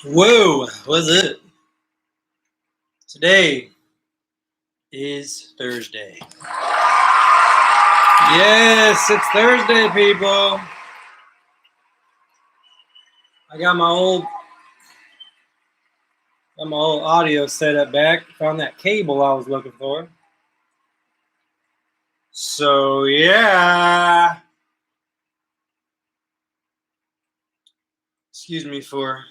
Whoa, what's it? Today is Thursday. Yes, it's Thursday, people. I got my old audio set up back. Found that cable I was looking for. So yeah. Excuse me for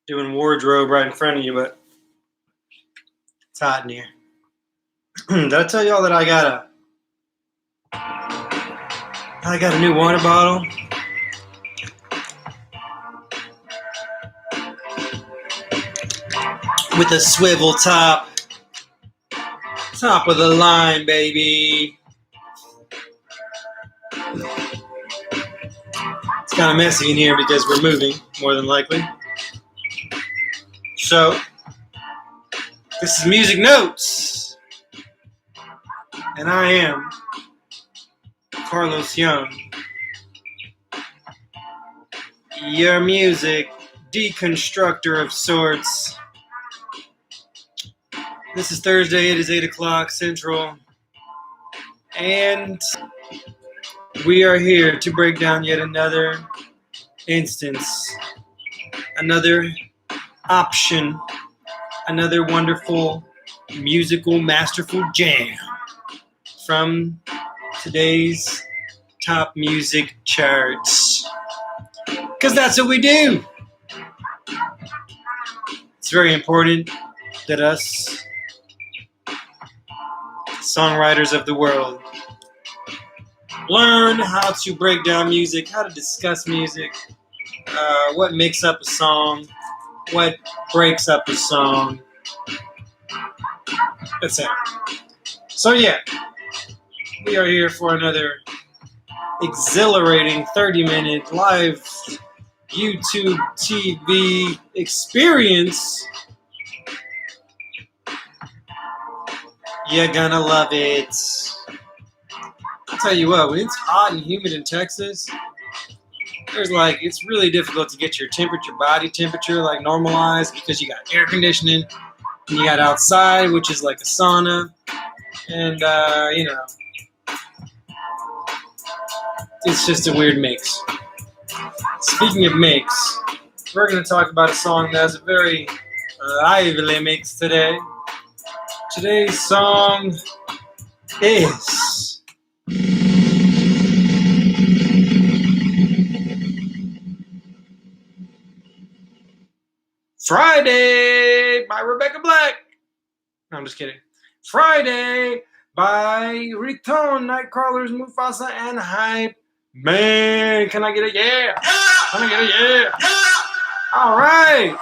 doing wardrobe right in front of you, but it's hot in here. Did I tell y'all that I got a new water bottle? With a swivel top. Top of the line, baby. It's kind of messy in here because we're moving, more than likely. So, this is Music Notes. And I am Carlos Young, your music deconstructor of sorts. This is Thursday, it is 8 o'clock Central, and we are here to break down yet another instance, another option, another wonderful, musical, masterful jam from today's top music charts. Because that's what we do. It's very important that us songwriters of the world learn how to break down music, how to discuss music, what makes up a song, what breaks up a song, etc. So yeah, we are here for another exhilarating 30-minute live YouTube TV experience. You're gonna love it. I'll tell you what, when it's hot and humid in Texas, it's really difficult to get your body temperature normalized, because you got air conditioning and you got outside, which is like a sauna, and it's just a weird mix. Speaking of mix, we're going to talk about a song that's a very lively mix today. Today's song is Friday by Rebecca Black. No, I'm just kidding. Friday by Riton, Nightcrawlers, Mufasa, and Hypeman. Can I get a yeah? Can I get a yeah? All right.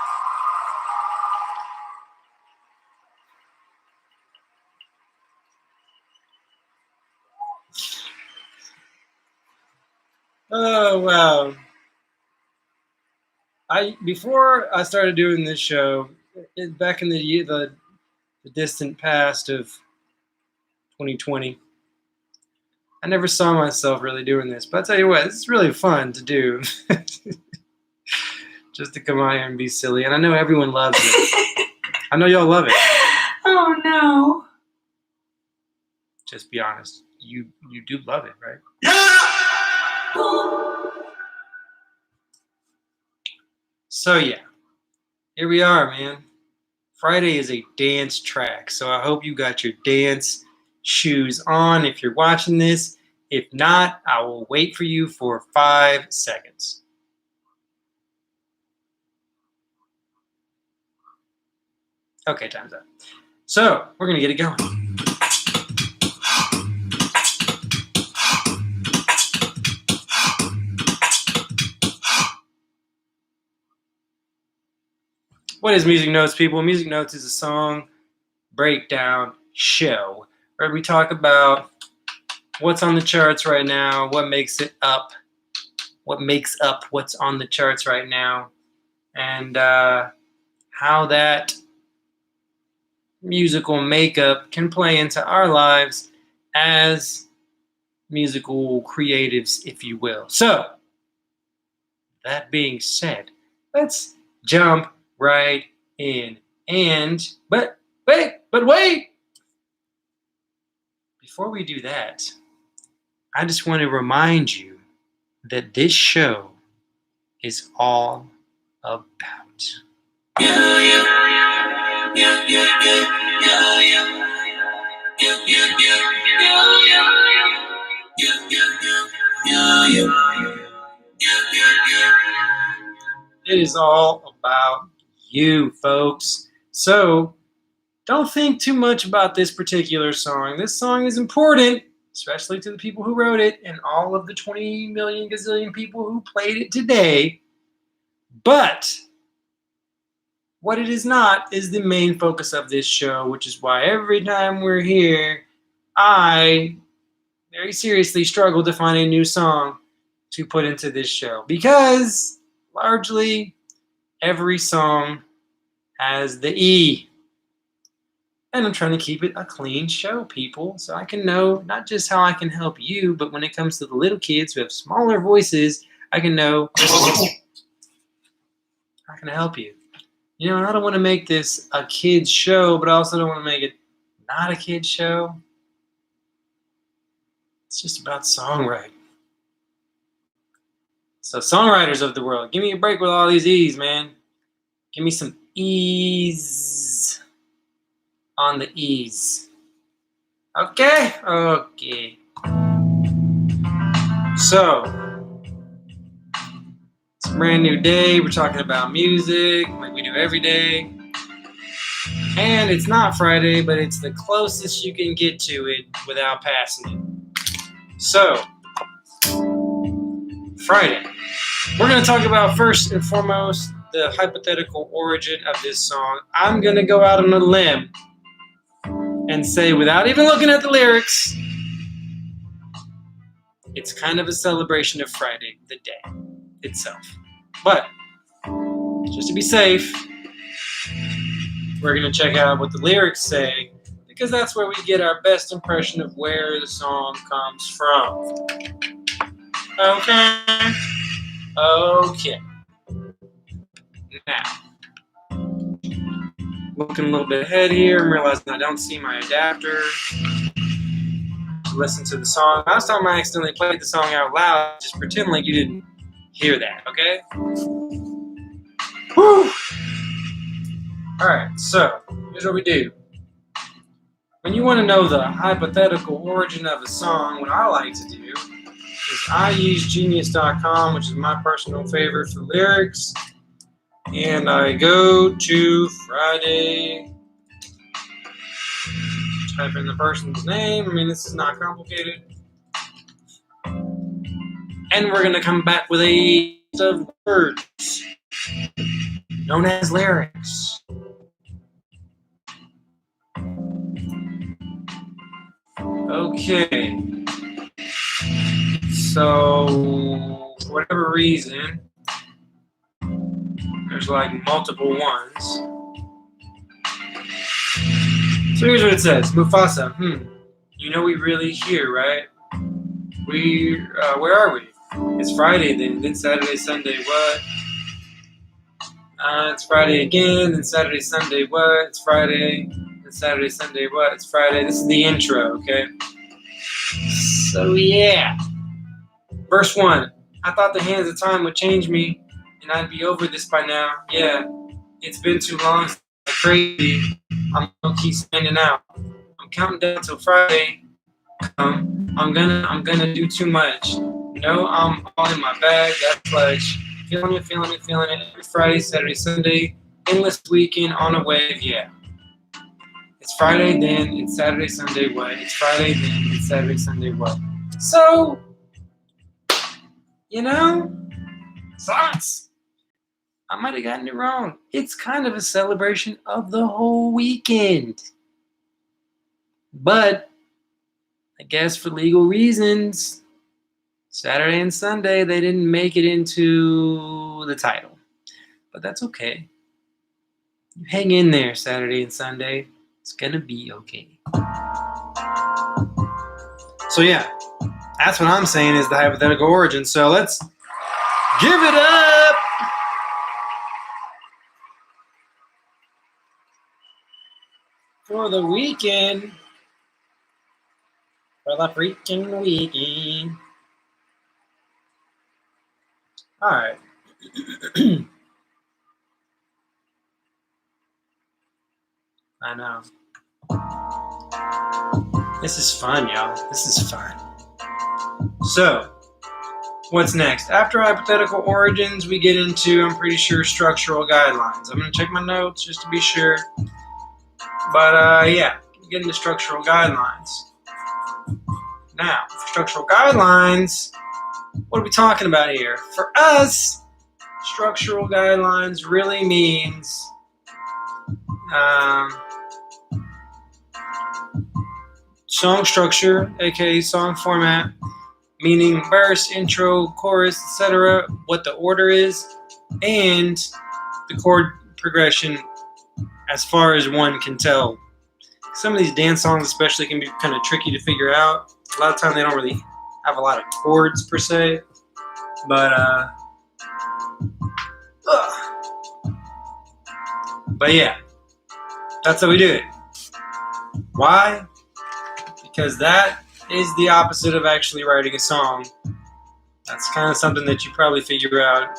Oh, wow. Before I started doing this show, back in the distant past of 2020, I never saw myself really doing this. But I'll tell you what, it's really fun to do. Just to come out here and be silly. And I know everyone loves it. I know y'all love it. Oh, no. Just be honest. You do love it, right? So yeah, here we are, man. Friday is a dance track, so I hope you got your dance shoes on if you're watching this. If not, I will wait for you for 5 seconds. Okay, time's up. So, we're going to get it going. What is Music Notes, people? Music Notes is a song breakdown show where we talk about what's on the charts right now, what makes up what's on the charts right now, and how that musical makeup can play into our lives as musical creatives, if you will. So, that being said, let's jump right in. But wait! Before we do that, I just want to remind you that this show is all about It is all about you, folks. So don't think too much about this particular song. This song is important, especially to the people who wrote it and all of the 20 million gazillion people who played it today. But what it is not is the main focus of this show, which is why every time we're here, I very seriously struggle to find a new song to put into this show. Because largely every song has the E. And I'm trying to keep it a clean show, people, so I can know not just how I can help you, but when it comes to the little kids who have smaller voices, I can know how can I help you. You know, and I don't want to make this a kid's show, but I also don't want to make it not a kid's show. It's just about songwriting. So songwriters of the world, give me a break with all these E's, man. Give me some E's on the E's. Okay? Okay. So, it's a brand new day. We're talking about music like we do every day. And it's not Friday, but it's the closest you can get to it without passing it. So, Friday. We're going to talk about first and foremost the hypothetical origin of this song. I'm going to go out on a limb and say, without even looking at the lyrics, it's kind of a celebration of Friday, the day itself. But, just to be safe, we're going to check out what the lyrics say, because that's where we get our best impression of where the song comes from. Okay? Okay. Now, looking a little bit ahead here, I'm realizing I don't see my adapter to listen to the song. Last time I accidentally played the song out loud, just pretend like you didn't hear that, okay? Whew! Alright, so, here's what we do. When you want to know the hypothetical origin of a song, what I like to do is I use Genius.com, which is my personal favorite for lyrics, and I go to Friday, type in the person's name. I mean, this is not complicated. And we're going to come back with a list of words known as lyrics. Okay. So, for whatever reason, there's like multiple ones. So here's what it says. Mufasa, you know we really here, right? Where are we? It's Friday then Saturday, Sunday, what? It's Friday again, then Saturday, Sunday, what? It's Friday, then Saturday, Sunday, what? It's Friday. This is the intro, okay? So yeah. Verse 1. I thought the hands of time would change me, and I'd be over this by now. Yeah, it's been too long, it's crazy. I'm gonna keep spending out. I'm counting down till Friday. I'm gonna do too much. No, I'm all in my bag. That's clutch. Feeling it. Every Friday, Saturday, Sunday, endless weekend on a wave. Yeah. It's Friday, then it's Saturday, Sunday. What? It's Friday, then it's Saturday, Sunday. What? So, you know, thoughts. I might have gotten it wrong. It's kind of a celebration of the whole weekend. But I guess for legal reasons, Saturday and Sunday, they didn't make it into the title. But that's okay. You hang in there Saturday and Sunday. It's going to be okay. So yeah, that's what I'm saying is the hypothetical origin. So let's give it up for the weekend. For the freaking weekend. Alright. I know. This is fun, y'all. This is fun. So, what's next? After hypothetical origins, we get into, I'm pretty sure, structural guidelines. I'm going to check my notes just to be sure. But, yeah, we get into structural guidelines. Now, for structural guidelines, what are we talking about here? For us, structural guidelines really means song structure, aka song format, meaning verse, intro, chorus, etc., what the order is, and the chord progression as far as one can tell. Some of these dance songs especially can be kind of tricky to figure out. A lot of times they don't really have a lot of chords per se, but yeah, that's how we do it. Why? Because that is the opposite of actually writing a song. That's kind of something that you probably figure out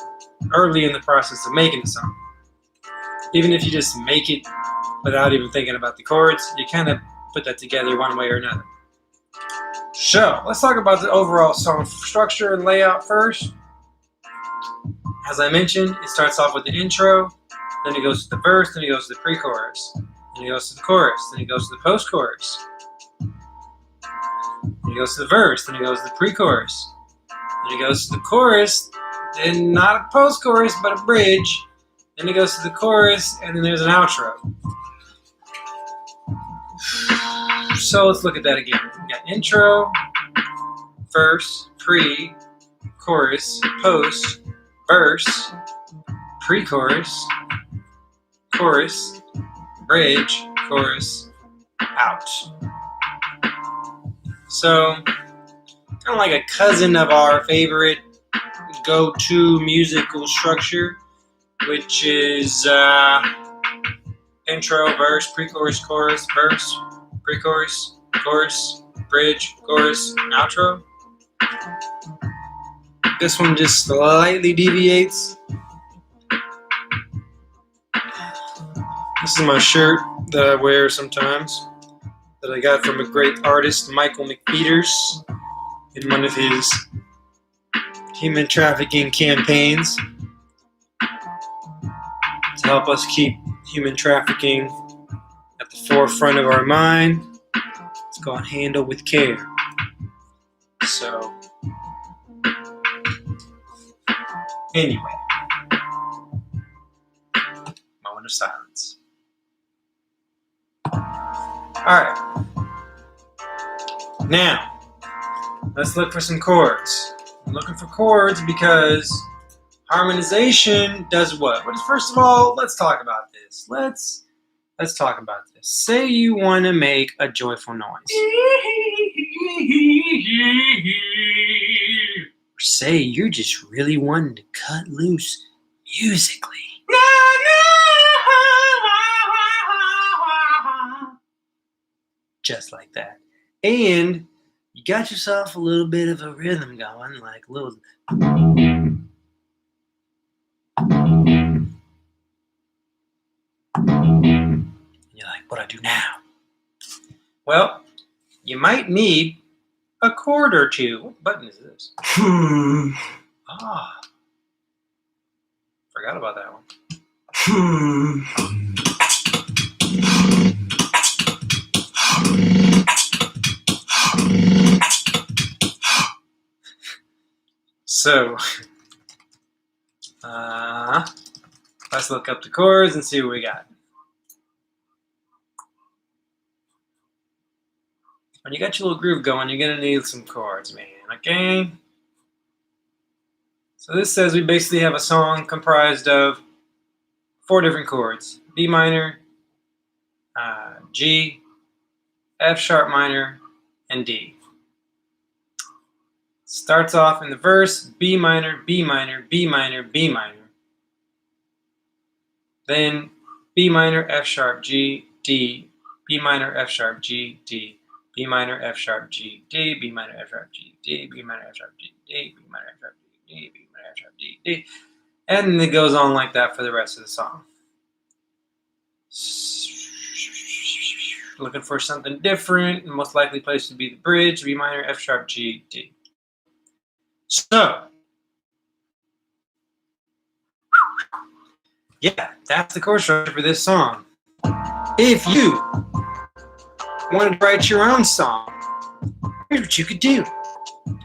early in the process of making a song. Even if you just make it without even thinking about the chords, you kind of put that together one way or another. So, let's talk about the overall song structure and layout first. As I mentioned, it starts off with the intro, then it goes to the verse, then it goes to the pre-chorus, then it goes to the chorus, then it goes to the post-chorus. Then it goes to the verse, then it goes to the pre-chorus. Then it goes to the chorus, then not a post-chorus, but a bridge. Then it goes to the chorus, and then there's an outro. So let's look at that again. We got intro, verse, pre, chorus, post, verse, pre-chorus, chorus, bridge, chorus, out. So, kind of like a cousin of our favorite go-to musical structure, which is intro, verse, pre-chorus, chorus, verse, pre-chorus, chorus, bridge, chorus, outro. This one just slightly deviates. This is my shirt that I wear sometimes, that I got from a great artist, Michael McPeters, in one of his human trafficking campaigns to help us keep human trafficking at the forefront of our mind. It's called Handle with Care. So, anyway, moment of silence. Alright. Now, let's look for some chords. I'm looking for chords because harmonization does what? Well, first of all, let's talk about this. Let's talk about this. Say you want to make a joyful noise. Or say you're just really wanting to cut loose musically. Just like that. And you got yourself a little bit of a rhythm going, like a little. And you're like, what do I do now? Well, you might need a chord or two. What button is this? Forgot about that one. So, let's look up the chords and see what we got. When you got your little groove going, you're going to need some chords, man, okay? So this says we basically have a song comprised of 4 different chords. B minor, G, F sharp minor, and D. Starts off in the verse, B minor, B minor, B minor, B minor. Then B minor, F sharp, G, D, B minor, F sharp, G, D, B minor, F sharp, G, D, B minor, F sharp, G, D, B minor, F sharp, G, D, B minor, F sharp, G, D, B minor, F sharp, G, D. And it goes on like that for the rest of the song. Looking for something different, the most likely place would be the bridge, B minor, F sharp, G, D. So, yeah, that's the chord structure for this song. If you wanted to write your own song, here's what you could do.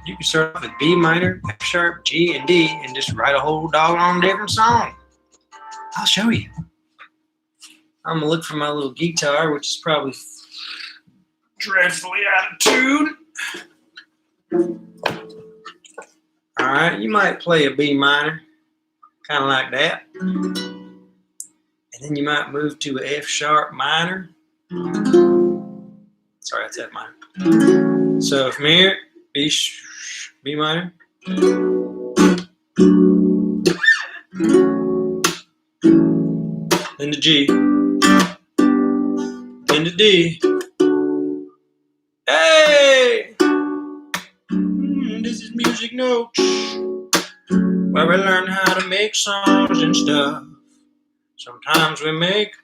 You could start off with B minor, F sharp, G, and D, and just write a whole doggone different song. I'll show you. I'm gonna look for my little guitar, which is probably dreadfully out of tune. Alright, you might play a B minor, kind of like that. And then you might move to a F sharp minor. Sorry, that's F minor. So from here, B minor. Then to G. Then to D. Hey! This is music notes, where we learn how to make songs and stuff. Sometimes we make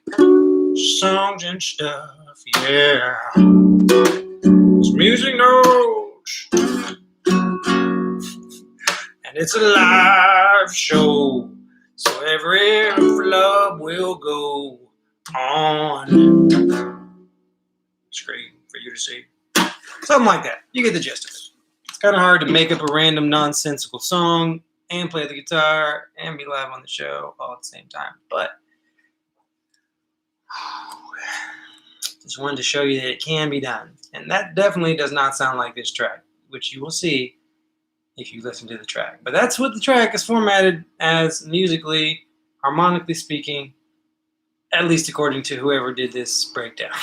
songs and stuff, yeah. It's music notes, and it's a live show, so every love will go on. Screen for you to see. Something like that. You get the gist of it. It's kind of hard to make up a random nonsensical song and play the guitar and be live on the show all at the same time. But just wanted to show you that it can be done. And that definitely does not sound like this track, which you will see if you listen to the track. But that's what the track is formatted as musically, harmonically speaking, at least according to whoever did this breakdown.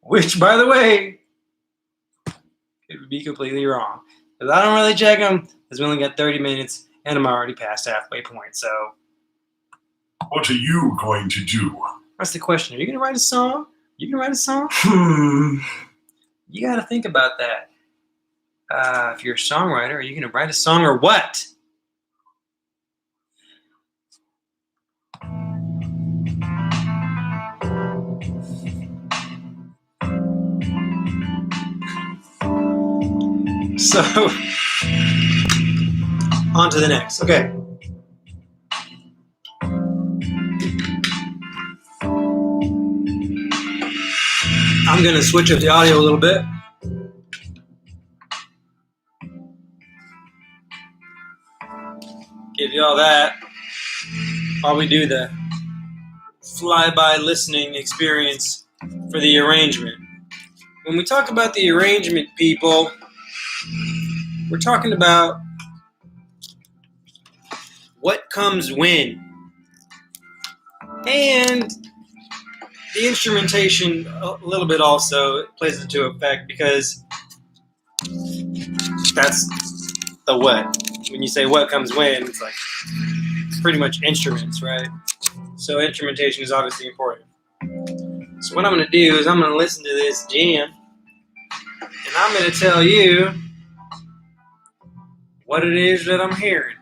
Which, by the way, it would be completely wrong. Because I don't really check them, because we only got 30 minutes, and I'm already past halfway point, so... What are you going to do? That's the question. Are you going to write a song? You going to write a song? You got to think about that. If you're a songwriter, are you going to write a song or what? So, on to the next. Okay. I'm going to switch up the audio a little bit. Give you all that while we do the fly-by listening experience for the arrangement. When we talk about the arrangement, people, we're talking about what comes when. And the instrumentation a little bit also plays into effect, because that's the what. When you say what comes when, it's like pretty much instruments, right? So instrumentation is obviously important. So what I'm going to do is I'm going to listen to this jam, and I'm going to tell you what it is that I'm hearing.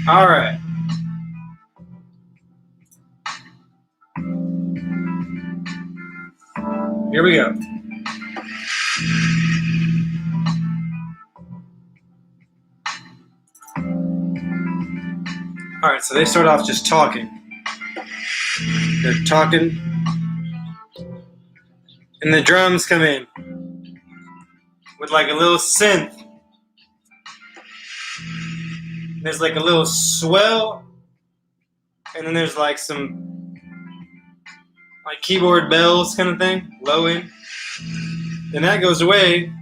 All right. Here we go. All right, so they start off just talking. They're talking, and the drums come in with like a little synth. There's like a little swell, and then there's like some like keyboard bells kind of thing, low end. Then that goes away.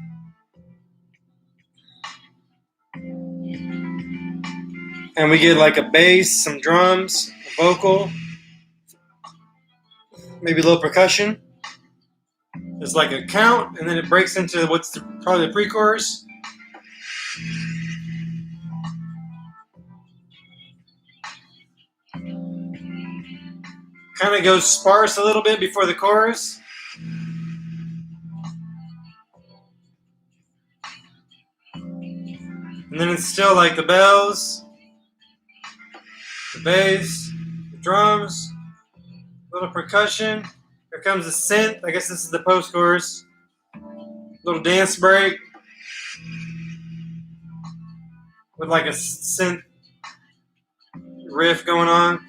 And we get like a bass, some drums, a vocal, maybe a little percussion. There's like a count, and then it breaks into what's probably the pre-chorus. kind of goes sparse a little bit before the chorus. And then it's still like the bells, the bass, the drums, a little percussion. Here comes the synth. I guess this is the post-chorus. Little dance break with like a synth riff going on.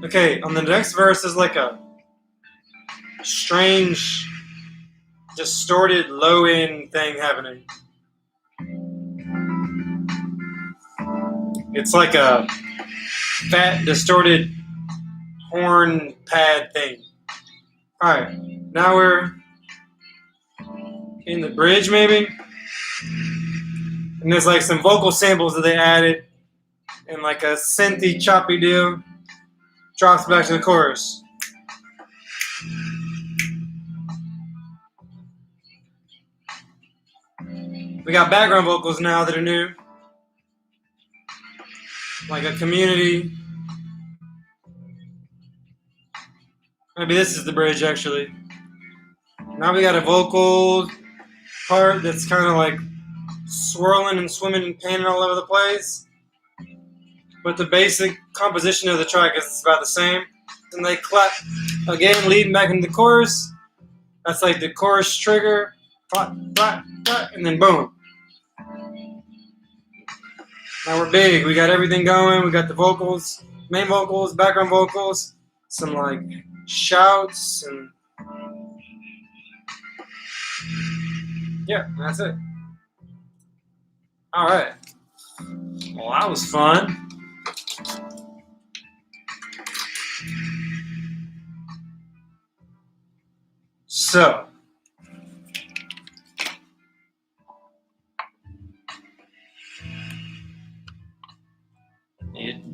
Okay, on the next verse is like a strange, distorted low-end thing happening. It's like a fat, distorted horn pad thing. Alright, now we're in the bridge maybe. And there's like some vocal samples that they added and like a synthy choppy deal. Drops back to the chorus. We got background vocals now that are new. Like a community. Maybe this is the bridge actually. Now we got a vocal part that's kind of like swirling and swimming and panning all over the place. But the basic composition of the track is about the same. And they clap again, leading back into the chorus. That's like the chorus trigger. Clap, clap, clap, and then boom. Now we're big. We got everything going. We got the vocals, main vocals, background vocals, some like shouts, and yeah, that's it. All right. Well, that was fun. So,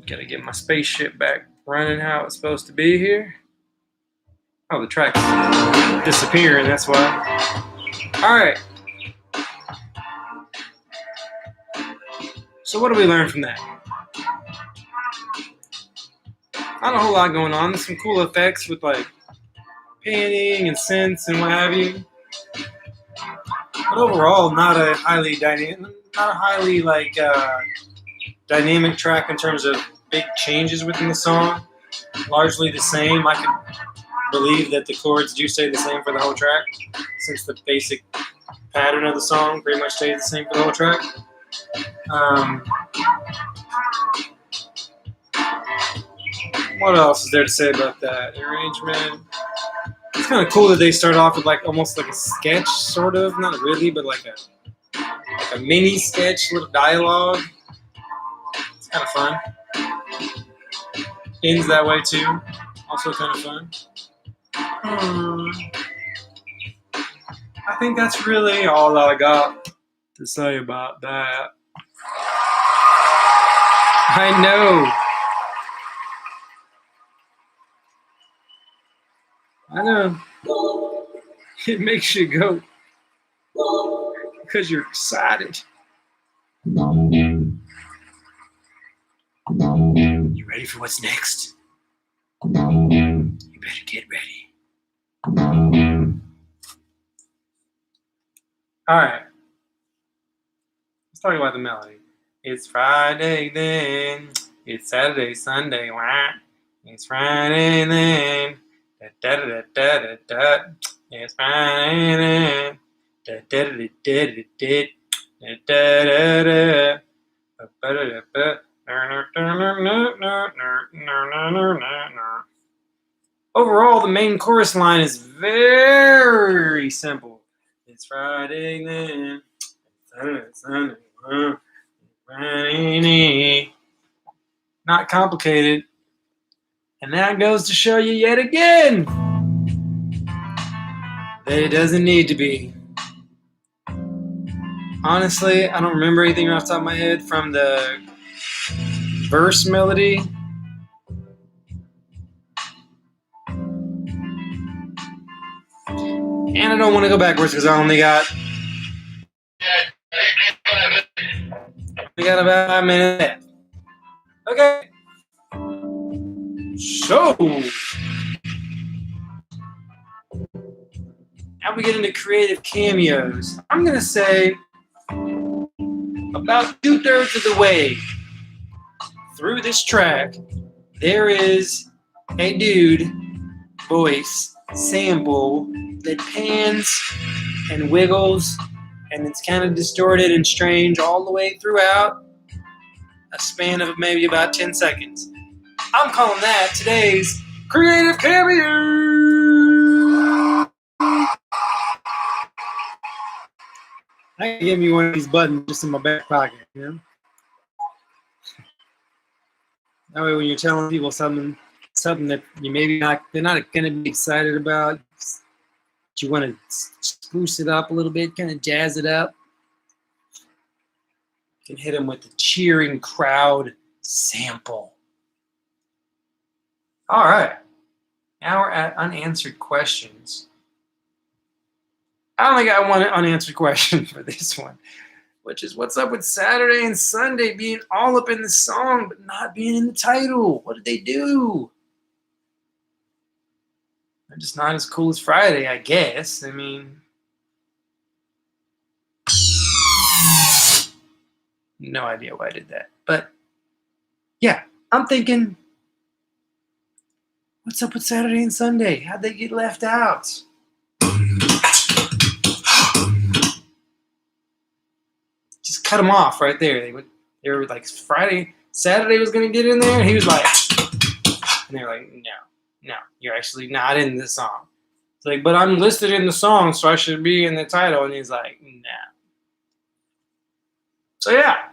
gotta get my spaceship back running how it's supposed to be here. Oh, the track's disappearing, that's why. Alright. So what do we learn from that? Not a whole lot going on. There's some cool effects with like panning and synths and what have you. But overall, not a highly dynamic track in terms of big changes within the song. Largely the same. I could believe that the chords do stay the same for the whole track, since the basic pattern of the song pretty much stays the same for the whole track. What else is there to say about that? The arrangement. It's kind of cool that they start off with like almost like a sketch, sort of. Not really, but like a mini sketch, little dialogue. It's kind of fun. Ends that way too. Also kind of fun. I think that's really all I got to say about that. I know. It makes you go because you're excited. You ready for what's next? You better get ready. All right. Let's talk about the melody. It's Friday then. It's Saturday, Sunday. Wah. It's Friday then. Da da da da da da. It's Friday then. Da da da da da da da da da. Overall, the main chorus line is very simple. It's Friday then. It's Sunday. Friday. Not complicated. And that goes to show you yet again that it doesn't need to be. Honestly, I don't remember anything off the top of my head from the verse melody. And I don't want to go backwards because I only got got about 5 minutes left. Okay. So, now we get into creative cameos. I'm going to say about 2/3 of the way through this track, there is a dude voice sample that pans and wiggles, and it's kind of distorted and strange all the way throughout a span of maybe about 10 seconds. I'm calling that today's creative cameo. I can give me one of these buttons just in my back pocket, you know? That way when you're telling people something that you maybe they're not going to be excited about, but you want to spruce it up a little bit, kind of jazz it up, you can hit them with the cheering crowd sample. All right. Now we're at unanswered questions. I only got one unanswered question for this one, which is what's up with Saturday and Sunday being all up in the song but not being in the title? What did they do? They're just not as cool as Friday, I guess. I mean, no idea why I did that. But yeah, I'm thinking, what's up with Saturday and Sunday? How'd they get left out? Just cut them off right there. They were like Saturday was gonna get in there, and he was like, and they were like, no, you're actually not in this song. It's like, but I'm listed in the song, so I should be in the title. And he's like, no. So yeah,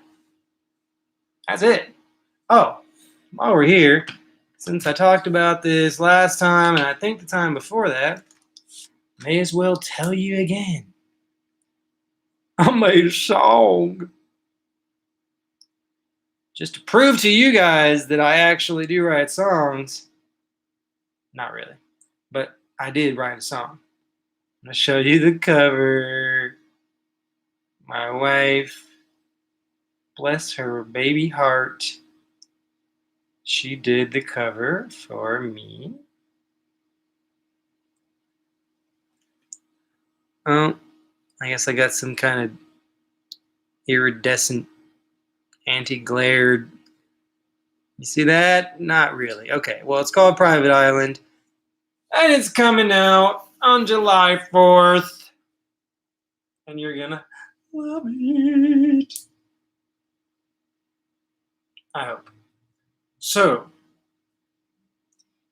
that's it. Oh, while we're here, since I talked about this last time, and I think the time before that, may as well tell you again. I made a song. Just to prove to you guys that I actually do write songs. Not really. But I did write a song. I'm going to show you the cover. My wife, bless her baby heart, she did the cover for me. Oh, I guess I got some kind of iridescent anti-glare. You see that? Not really. Okay, well, it's called Private Island, and it's coming out on July 4th, and you're gonna love it. I hope. So,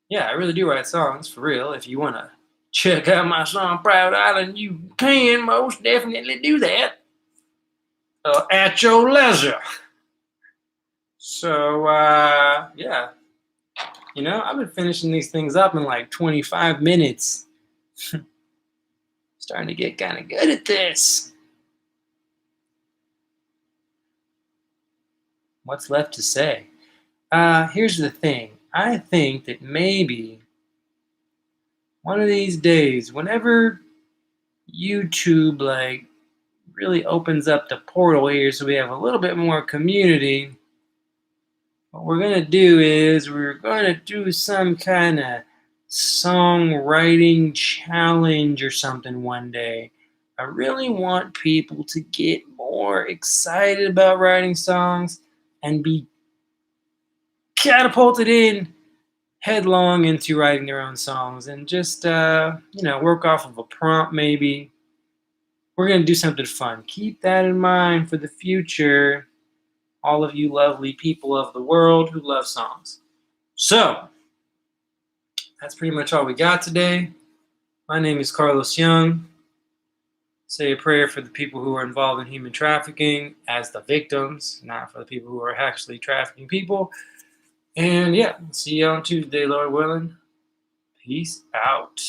yeah, I really do write songs, for real. If you want to check out my song Private Island, you can most definitely do that at your leisure. So, yeah. You know, I've been finishing these things up in like 25 minutes. Starting to get kind of good at this. What's left to say? Here's the thing. I think that maybe one of these days, whenever YouTube like really opens up the portal here so we have a little bit more community, what we're going to do is we're going to do some kind of songwriting challenge or something one day. I really want people to get more excited about writing songs and be catapulted in headlong into writing their own songs and just, work off of a prompt maybe. We're going to do something fun. Keep that in mind for the future, all of you lovely people of the world who love songs. So, that's pretty much all we got today. My name is Carlos Young. Say a prayer for the people who are involved in human trafficking as the victims, not for the people who are actually trafficking people. And yeah, see you on Tuesday, Lord willing. Peace out.